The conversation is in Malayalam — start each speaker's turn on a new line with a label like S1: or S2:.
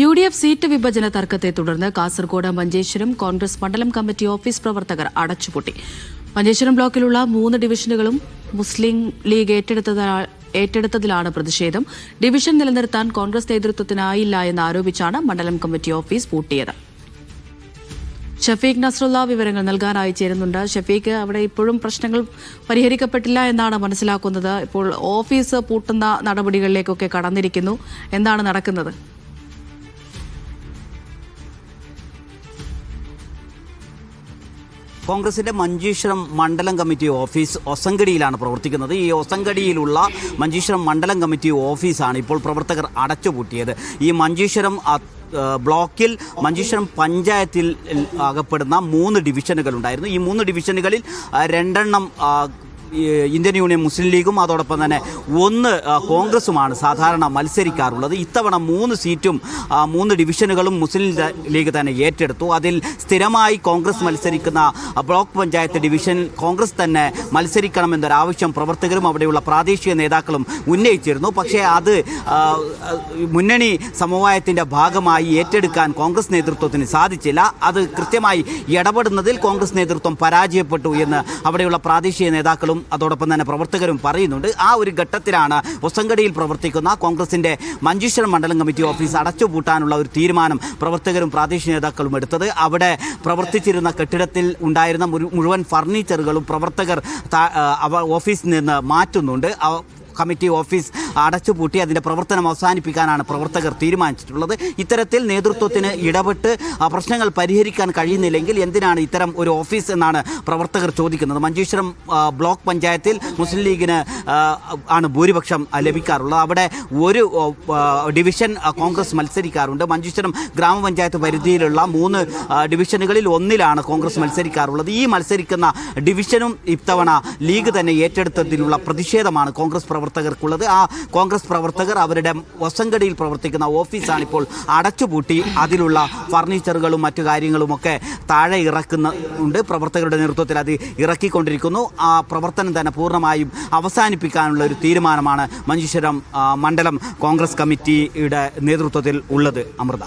S1: UDF സീറ്റ് വിഭജന തർക്കത്തെ തുടർന്ന് കാസർഗോഡ് മഞ്ചേശ്വരം കോൺഗ്രസ് മണ്ഡലം കമ്മിറ്റി ഓഫീസ് പ്രവർത്തകർ അടച്ചുപൂട്ടി. മഞ്ചേശ്വരം ബ്ലോക്കിലുള്ള 3 ഡിവിഷനുകളും മുസ്ലിം ലീഗ് ഏറ്റെടുത്തതിലാണ് പ്രതിഷേധം. ഡിവിഷൻ നിലനിർത്താൻ കോൺഗ്രസ് നേതൃത്വത്തിനായില്ല എന്നാരോപിച്ചാണ് മണ്ഡലം കമ്മിറ്റി ഓഫീസ് പൂട്ടിയത്. ഷഫീഖ് നസ്രുള്ള വിവരങ്ങൾ നൽകാനായി ചേരുന്നുണ്ട്. ഷഫീഖ്, അവിടെ ഇപ്പോഴും പ്രശ്നങ്ങൾ പരിഹരിക്കപ്പെട്ടില്ല എന്നാണ് മനസ്സിലാക്കുന്നത്. ഇപ്പോൾ ഓഫീസ് പൂട്ടുന്ന നടപടികളിലേക്കൊക്കെ കടന്നിരിക്കുന്നു. എന്താണ് നടക്കുന്നത്?
S2: കോൺഗ്രസിന്റെ മഞ്ചേശ്വരം മണ്ഡലം കമ്മിറ്റി ഓഫീസ് ഒസങ്കടിയിലാണ് പ്രവർത്തിക്കുന്നത്. ഈ ഒസങ്കടിയിലുള്ള മഞ്ചേശ്വരം മണ്ഡലം കമ്മിറ്റി ഓഫീസാണ് ഇപ്പോൾ പ്രവർത്തകർ അടച്ചുപൂട്ടിയത്. ഈ മഞ്ചേശ്വരം ബ്ലോക്കിൽ മഞ്ചേശ്വരം പഞ്ചായത്തിൽ അകപ്പെടുന്ന 3 ഡിവിഷനുകൾ ഉണ്ടായിരുന്നു. ഈ 3 ഡിവിഷനുകളിൽ 2 ഇന്ത്യൻ യൂണിയൻ മുസ്ലിം ലീഗും അതോടൊപ്പം തന്നെ 1 കോൺഗ്രസുമാണ് സാധാരണ മത്സരിക്കാറുള്ളത്. ഇത്തവണ 3 സീറ്റും 3 ഡിവിഷനുകളും മുസ്ലിം ലീഗ് തന്നെ ഏറ്റെടുത്തു. അതിൽ സ്ഥിരമായി കോൺഗ്രസ് മത്സരിക്കുന്ന ബ്ലോക്ക് പഞ്ചായത്ത് ഡിവിഷനിൽ കോൺഗ്രസ് തന്നെ മത്സരിക്കണമെന്നൊരാവശ്യം പ്രവർത്തകരും അവിടെയുള്ള പ്രാദേശിക നേതാക്കളും ഉന്നയിച്ചിരുന്നു. പക്ഷേ അത് മുന്നണി സമവായത്തിൻ്റെ ഭാഗമായി ഏറ്റെടുക്കാൻ കോൺഗ്രസ് നേതൃത്വത്തിന് സാധിച്ചില്ല. അത് കൃത്യമായി ഇടപെടുന്നതിൽ കോൺഗ്രസ് നേതൃത്വം പരാജയപ്പെട്ടു എന്ന് അവിടെയുള്ള പ്രാദേശിക നേതാക്കളും അതോടൊപ്പം തന്നെ പ്രവർത്തകരും പറയുന്നുണ്ട്. ആ ഒരു ഘട്ടത്തിലാണ് ഒസങ്കടിയിൽ പ്രവർത്തിക്കുന്ന കോൺഗ്രസിന്റെ മഞ്ചേശ്വരം മണ്ഡലം കമ്മിറ്റി ഓഫീസ് അടച്ചുപൂട്ടാനുള്ള ഒരു തീരുമാനം പ്രവർത്തകരും പ്രാദേശിക നേതാക്കളും എടുത്തത്. അവിടെ പ്രവർത്തിച്ചിരുന്ന കെട്ടിടത്തിൽ ഉണ്ടായിരുന്ന മുഴുവൻ ഫർണിച്ചറുകളും പ്രവർത്തകർ ഓഫീസിൽ നിന്ന് മാറ്റുന്നുണ്ട്. കമ്മിറ്റി ഓഫീസ് അടച്ചുപൂട്ടി അതിൻ്റെ പ്രവർത്തനം അവസാനിപ്പിക്കാനാണ് പ്രവർത്തകർ തീരുമാനിച്ചിട്ടുള്ളത്. ഇത്തരത്തിൽ നേതൃത്വത്തിന് ഇടപെട്ട് പ്രശ്നങ്ങൾ പരിഹരിക്കാൻ കഴിയുന്നില്ലെങ്കിൽ എന്തിനാണ് ഇത്തരം ഒരു ഓഫീസ് എന്നാണ് പ്രവർത്തകർ ചോദിക്കുന്നത്. മഞ്ചേശ്വരം ബ്ലോക്ക് പഞ്ചായത്തിൽ മുസ്ലിം ലീഗിന് ആണ് ഭൂരിപക്ഷം ലഭിക്കാറുള്ളത്. അവിടെ 1 ഡിവിഷൻ കോൺഗ്രസ് മത്സരിക്കാറുണ്ട്. മഞ്ചേശ്വരം ഗ്രാമപഞ്ചായത്ത് പരിധിയിലുള്ള 3 ഡിവിഷനുകളിൽ 1-ലാണ് കോൺഗ്രസ് മത്സരിക്കാറുള്ളത്. ഈ മത്സരിക്കുന്ന ഡിവിഷനും ഇത്തവണ ലീഗ് തന്നെ ഏറ്റെടുത്തതിലുള്ള പ്രതിഷേധമാണ് കോൺഗ്രസ് പ്രവർത്തകർക്കുള്ളത്. ആ കോൺഗ്രസ് പ്രവർത്തകർ അവരുടെ ഒസങ്കടിയിൽ പ്രവർത്തിക്കുന്ന ഓഫീസാണ് ഇപ്പോൾ അടച്ചുപൂട്ടി അതിലുള്ള ഫർണിച്ചറുകളും മറ്റു കാര്യങ്ങളുമൊക്കെ താഴെ ഇറക്കുന്നുണ്ട്. പ്രവർത്തകരുടെ നേതൃത്വത്തിൽ അത് ഇറക്കിക്കൊണ്ടിരിക്കുന്നു. ആ പ്രവർത്തനം തന്നെ പൂർണ്ണമായും അവസാനിപ്പിക്കാനുള്ള ഒരു തീരുമാനമാണ് മഞ്ചേശ്വരം മണ്ഡലം കോൺഗ്രസ് കമ്മിറ്റിയുടെ നേതൃത്വത്തിൽ ഉള്ളത്. അമൃത.